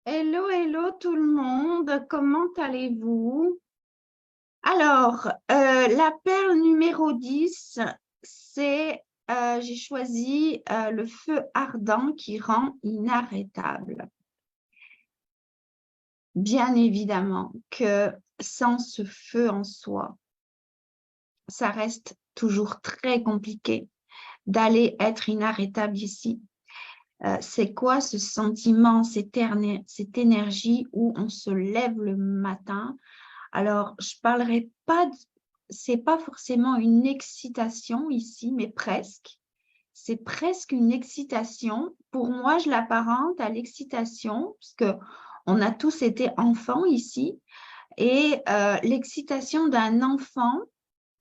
Hello, hello tout le monde, comment allez-vous? Alors, la perle numéro 10, j'ai choisi le feu ardent qui rend inarrêtable. Bien évidemment que sans ce feu en soi, ça reste toujours très compliqué d'aller être inarrêtable ici. C'est quoi ce sentiment, cette énergie où on se lève le matin? Alors, je parlerai pas, c'est pas forcément une excitation ici, mais presque. C'est presque une excitation. Pour moi, je l'apparente à l'excitation, parce que on a tous été enfants ici, et l'excitation d'un enfant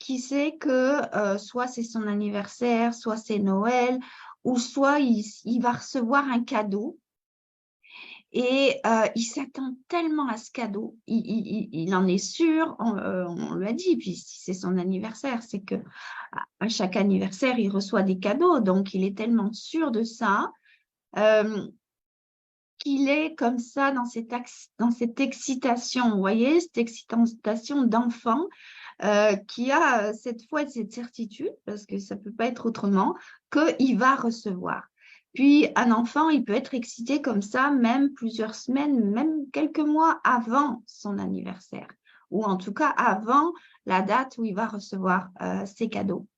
qui sait que soit c'est son anniversaire, soit c'est Noël, ou soit il va recevoir un cadeau. Et il s'attend tellement à ce cadeau, il en est sûr, on lui a dit, puis si c'est son anniversaire, c'est que à chaque anniversaire, il reçoit des cadeaux, donc il est tellement sûr de ça euh, qu'il est comme ça dans cette excitation, vous voyez, cette excitation d'enfant qui a cette foi et cette certitude, parce que ça ne peut pas être autrement, qu'il va recevoir. Puis un enfant, il peut être excité comme ça, même plusieurs semaines, même quelques mois avant son anniversaire, ou en tout cas avant la date où il va recevoir ses cadeaux.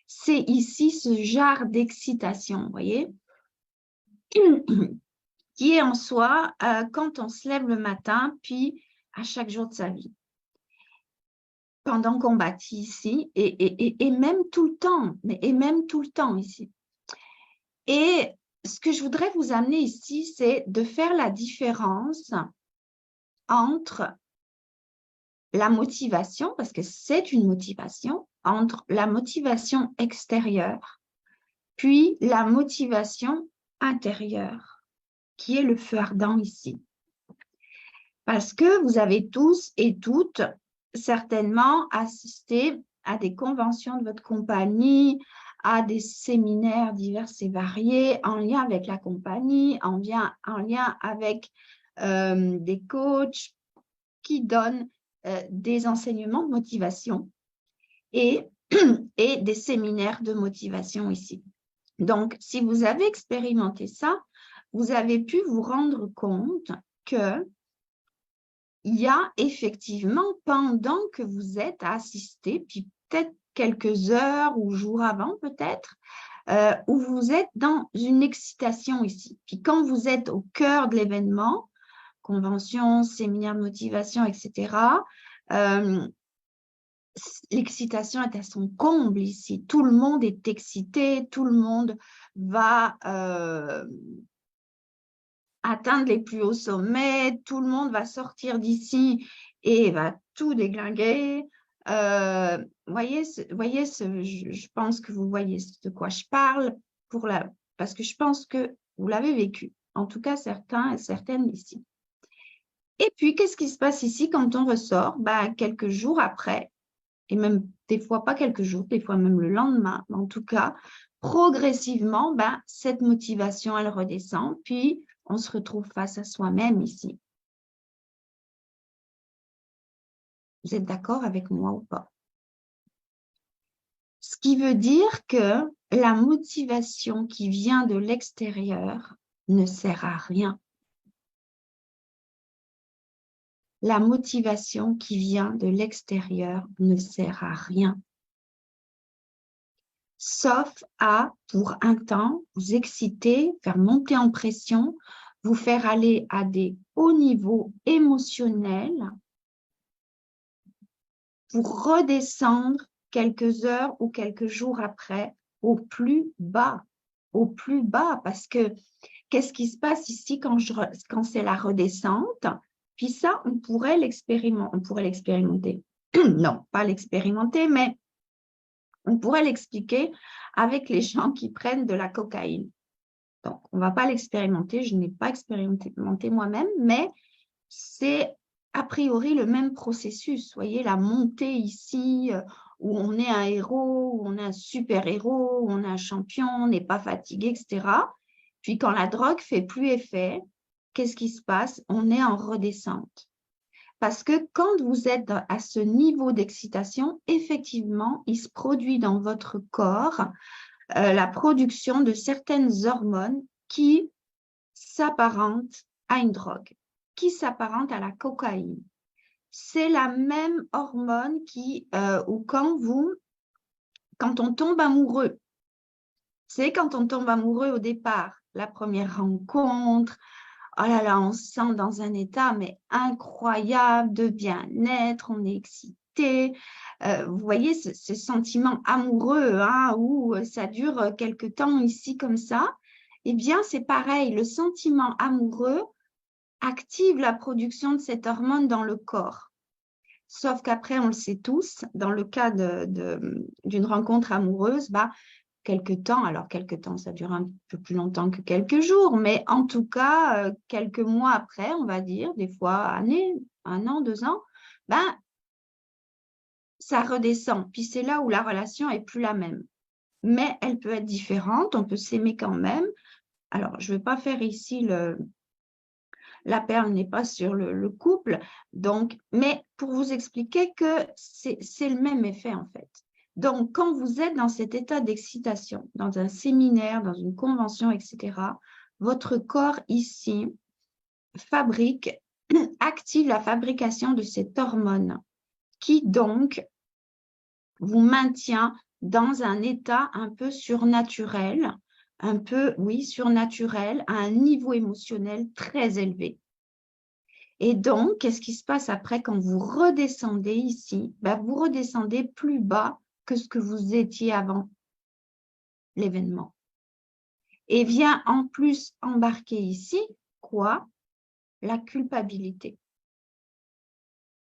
C'est ici ce genre d'excitation, vous voyez, qui est en soi quand on se lève le matin, puis à chaque jour de sa vie. Pendant qu'on bâtit ici, et même tout le temps, et même tout le temps ici. Et ce que je voudrais vous amener ici, c'est de faire la différence entre la motivation, parce que c'est une motivation, entre la motivation extérieure, puis la motivation intérieure, qui est le feu ardent ici. Parce que vous avez tous et toutes certainement assisté à des conventions de votre compagnie, à des séminaires divers et variés en lien avec la compagnie, en lien avec des coachs qui donnent des enseignements de motivation et, et des séminaires de motivation ici. Donc, si vous avez expérimenté ça, vous avez pu vous rendre compte que il y a effectivement, pendant que vous êtes assisté, puis peut-être quelques heures ou jours avant peut-être, où vous êtes dans une excitation ici. Puis quand vous êtes au cœur de l'événement, convention, séminaire de motivation, etc., l'excitation est à son comble ici. Tout le monde est excité, tout le monde va atteindre les plus hauts sommets, tout le monde va sortir d'ici et va tout déglinguer. Voyez, je pense que vous voyez de quoi je parle parce que je pense que vous l'avez vécu, en tout cas certains et certaines ici. Et puis, qu'est-ce qui se passe ici quand on ressort? Quelques jours après, et même des fois pas quelques jours, des fois même le lendemain, mais en tout cas, progressivement, cette motivation, elle redescend, puis on se retrouve face à soi-même ici. Vous êtes d'accord avec moi ou pas? Ce qui veut dire que la motivation qui vient de l'extérieur ne sert à rien. La motivation qui vient de l'extérieur ne sert à rien. Sauf à, pour un temps, vous exciter, faire monter en pression, vous faire aller à des hauts niveaux émotionnels pour redescendre quelques heures ou quelques jours après au plus bas. Au plus bas, parce que qu'est-ce qui se passe ici quand c'est la redescente? Puis ça, on pourrait l'expérimenter. Non, pas l'expérimenter, mais on pourrait l'expliquer avec les gens qui prennent de la cocaïne. Donc, on ne va pas l'expérimenter, je n'ai pas expérimenté moi-même, mais c'est a priori le même processus. Vous voyez, la montée ici, où on est un héros, où on est un super-héros, où on est un champion, on n'est pas fatigué, etc. Puis quand la drogue fait plus effet, qu'est-ce qui se passe? On est en redescente. Parce que quand vous êtes à ce niveau d'excitation, effectivement, il se produit dans votre corps la production de certaines hormones qui s'apparentent à une drogue, qui s'apparentent à la cocaïne. C'est la même hormone ou quand on tombe amoureux, c'est quand on tombe amoureux au départ, la première rencontre, oh là là, on se sent dans un état mais incroyable de bien-être, on est excité. Vous voyez ce sentiment amoureux hein, où ça dure quelque temps ici comme ça. Eh bien, c'est pareil, le sentiment amoureux active la production de cette hormone dans le corps. Sauf qu'après, on le sait tous, dans le cas d'une rencontre amoureuse, quelques temps, alors quelques temps, ça dure un peu plus longtemps que quelques jours, mais en tout cas, quelques mois après, on va dire, des fois années, 1 an, 2 ans, ça redescend. Puis c'est là où la relation est plus la même. Mais elle peut être différente, on peut s'aimer quand même. Alors, je ne vais pas faire ici la perle n'est pas sur le couple, donc, mais pour vous expliquer que c'est le même effet en fait. Donc, quand vous êtes dans cet état d'excitation, dans un séminaire, dans une convention, etc., votre corps ici active la fabrication de cette hormone qui donc vous maintient dans un état un peu surnaturel, surnaturel, à un niveau émotionnel très élevé. Et donc, qu'est-ce qui se passe après quand vous redescendez ici? Vous redescendez plus bas que ce que vous étiez avant l'événement. Et vient en plus embarquer ici, quoi? La culpabilité.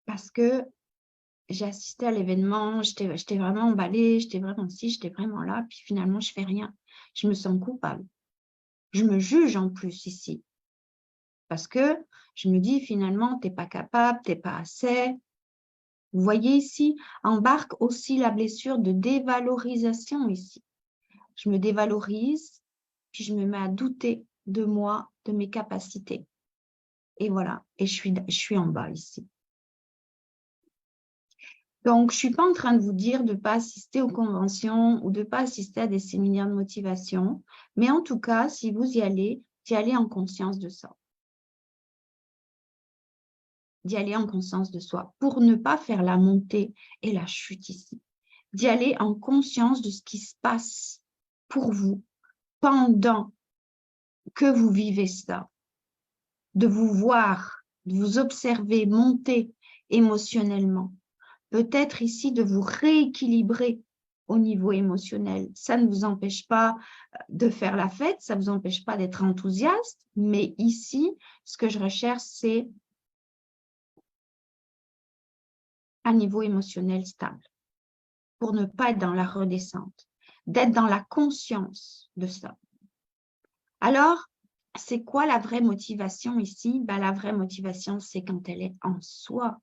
Parce que j'ai assisté à l'événement, j'étais vraiment emballée, j'étais vraiment ci, j'étais vraiment là, puis finalement, je fais rien. Je me sens coupable. Je me juge en plus ici. Parce que je me dis finalement, tu n'es pas capable, tu n'es pas assez. Vous voyez ici, embarque aussi la blessure de dévalorisation ici. Je me dévalorise, puis je me mets à douter de moi, de mes capacités. Et voilà, et je suis en bas ici. Donc, je ne suis pas en train de vous dire de ne pas assister aux conventions ou de ne pas assister à des séminaires de motivation, mais en tout cas, si vous y allez, d'y aller en conscience de ça. D'y aller en conscience de soi pour ne pas faire la montée et la chute ici. D'y aller en conscience de ce qui se passe pour vous pendant que vous vivez ça. De vous voir, de vous observer monter émotionnellement. Peut-être ici de vous rééquilibrer au niveau émotionnel. Ça ne vous empêche pas de faire la fête, ça ne vous empêche pas d'être enthousiaste, mais ici, ce que je recherche, c'est un niveau émotionnel stable pour ne pas être dans la redescente, d'être dans la conscience de ça. Alors, c'est quoi la vraie motivation ici? La vraie motivation, c'est quand elle est en soi.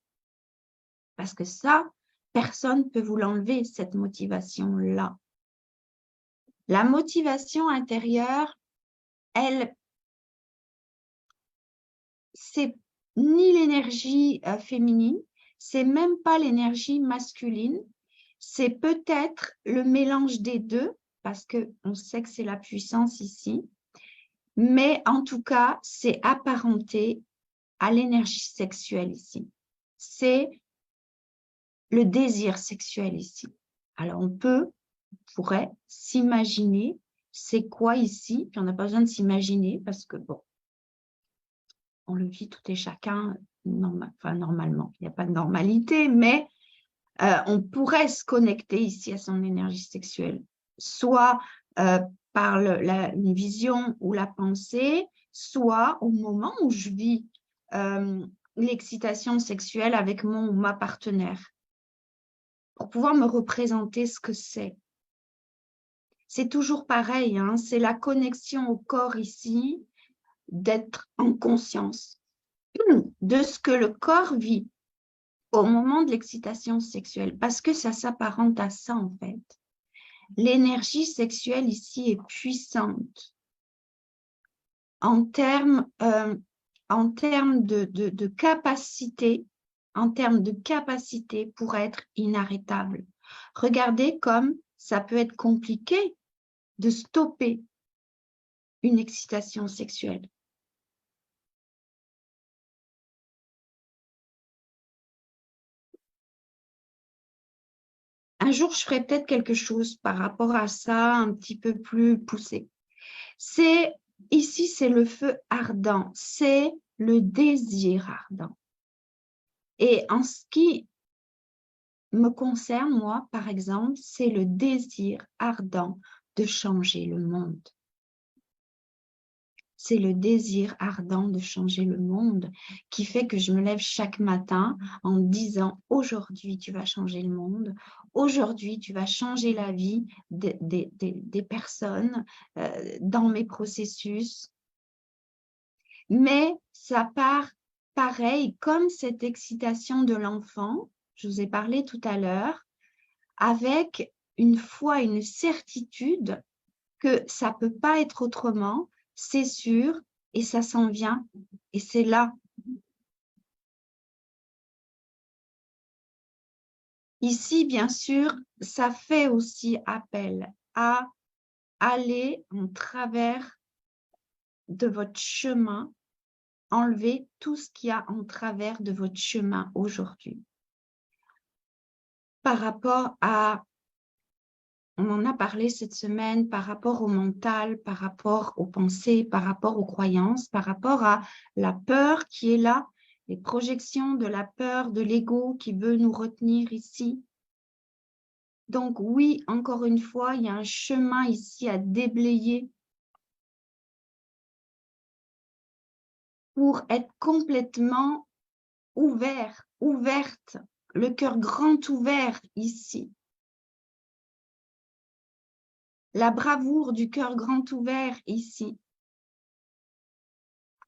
Parce que ça, personne ne peut vous l'enlever, cette motivation-là. La motivation intérieure, elle, c'est ni l'énergie féminine, c'est même pas l'énergie masculine, c'est peut-être le mélange des deux, parce qu'on sait que c'est la puissance ici, mais en tout cas, c'est apparenté à l'énergie sexuelle ici. C'est le désir sexuel ici. Alors, on pourrait s'imaginer c'est quoi ici, puis on n'a pas besoin de s'imaginer parce que, bon, on le vit tout et chacun, normalement, il n'y a pas de normalité, mais on pourrait se connecter ici à son énergie sexuelle, soit par une vision ou la pensée, soit au moment où je vis l'excitation sexuelle avec mon ou ma partenaire, pour pouvoir me représenter ce que c'est. C'est toujours pareil, hein, c'est la connexion au corps ici, d'être en conscience de ce que le corps vit au moment de l'excitation sexuelle, parce que ça s'apparente à ça en fait. L'énergie sexuelle ici est puissante en termes en termes de capacité, pour être inarrêtable. Regardez comme ça peut être compliqué de stopper une excitation sexuelle. Un jour, je ferai peut-être quelque chose par rapport à ça, un petit peu plus poussé. Ici, c'est le feu ardent, c'est le désir ardent. Et en ce qui me concerne, moi, par exemple, c'est le désir ardent de changer le monde. C'est le désir ardent de changer le monde qui fait que je me lève chaque matin en me disant « Aujourd'hui, tu vas changer le monde. Aujourd'hui, tu vas changer la vie des personnes dans mes processus. » Mais ça part pareil, comme cette excitation de l'enfant, je vous ai parlé tout à l'heure, avec une foi, une certitude que ça ne peut pas être autrement, c'est sûr, et ça s'en vient, et c'est là. Ici, bien sûr, ça fait aussi appel à aller en travers de votre chemin, enlever tout ce qu'il y a en travers de votre chemin aujourd'hui. Par rapport à, on en a parlé cette semaine, par rapport au mental, par rapport aux pensées, par rapport aux croyances, par rapport à la peur qui est là, les projections de la peur, de l'ego qui veut nous retenir ici. Donc oui, encore une fois, il y a un chemin ici à déblayer pour être complètement ouvert, ouverte, le cœur grand ouvert ici. La bravoure du cœur grand ouvert ici,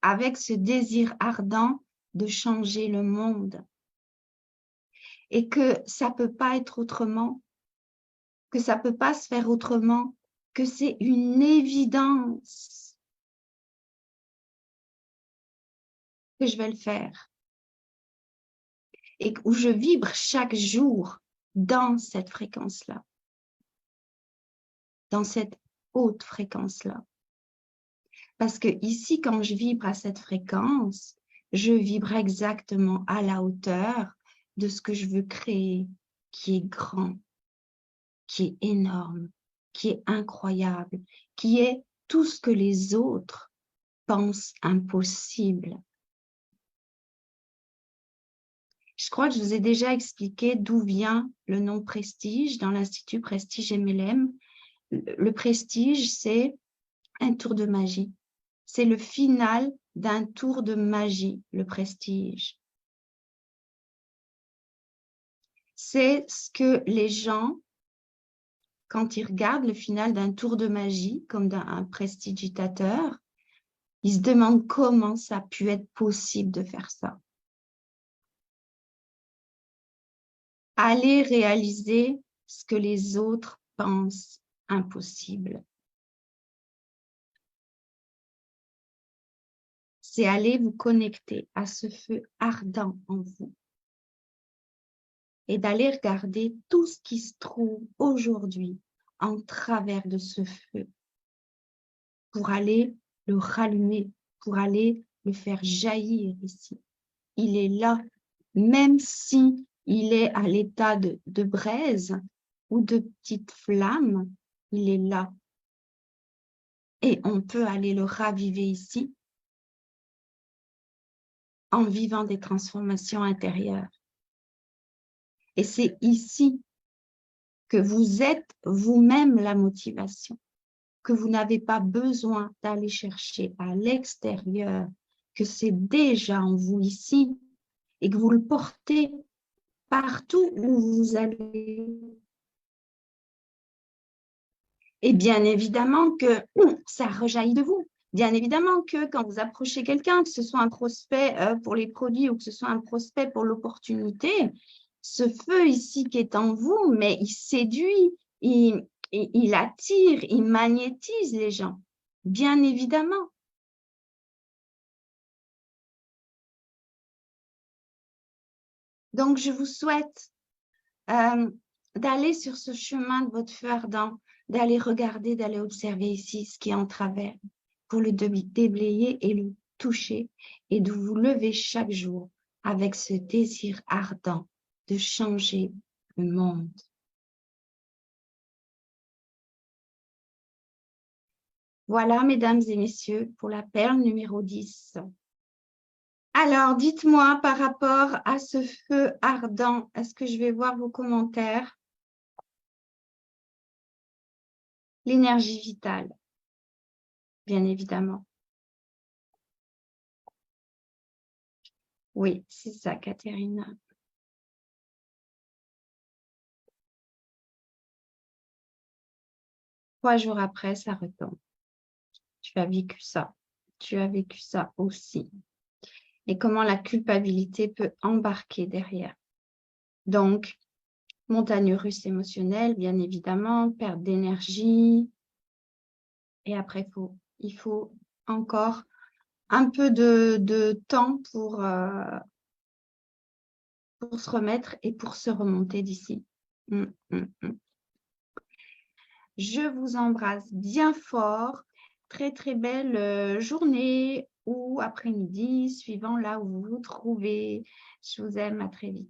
avec ce désir ardent de changer le monde. Et que ça ne peut pas être autrement, que ça ne peut pas se faire autrement, que c'est une évidence que je vais le faire. Et où je vibre chaque jour dans cette fréquence-là, dans cette haute fréquence-là. Parce que ici, quand je vibre à cette fréquence, je vibre exactement à la hauteur de ce que je veux créer, qui est grand, qui est énorme, qui est incroyable, qui est tout ce que les autres pensent impossible. Je crois que je vous ai déjà expliqué d'où vient le nom Prestige dans l'Institut Prestige MLM. Le prestige, c'est un tour de magie. C'est le final d'un tour de magie, le prestige. C'est ce que les gens, quand ils regardent le final d'un tour de magie, comme d'un prestidigitateur, ils se demandent comment ça a pu être possible de faire ça. Allez réaliser ce que les autres pensent impossible. C'est aller vous connecter à ce feu ardent en vous et d'aller regarder tout ce qui se trouve aujourd'hui en travers de ce feu pour aller le rallumer, pour aller le faire jaillir ici. Il est là, même si il est à l'état de braise ou de petite flamme, il est là. Et on peut aller le raviver ici en vivant des transformations intérieures. Et c'est ici que vous êtes vous-même la motivation, que vous n'avez pas besoin d'aller chercher à l'extérieur, que c'est déjà en vous ici et que vous le portez partout où vous allez. Et bien évidemment que ça rejaillit de vous. Bien évidemment que quand vous approchez quelqu'un, que ce soit un prospect pour les produits ou que ce soit un prospect pour l'opportunité, ce feu ici qui est en vous, mais il séduit, il attire, il magnétise les gens. Bien évidemment. Donc, je vous souhaite d'aller sur ce chemin de votre feu ardent, d'aller regarder, d'aller observer ici ce qui est en travers pour le déblayer et le toucher et de vous lever chaque jour avec ce désir ardent de changer le monde. Voilà, mesdames et messieurs, pour la perle numéro 10. Alors, dites-moi par rapport à ce feu ardent, est-ce que je vais voir vos commentaires? L'énergie vitale, bien évidemment. Oui, c'est ça, Catherine. 3 jours après, ça retombe. Tu as vécu ça. Tu as vécu ça aussi. Et comment la culpabilité peut embarquer derrière. Donc, montagne russe émotionnelle, bien évidemment, perte d'énergie. Et après, il faut encore un peu de temps pour se remettre et pour se remonter d'ici. Je vous embrasse bien fort. Très, très belle journée ou après-midi, suivant là où vous vous trouvez. Je vous aime, à très vite.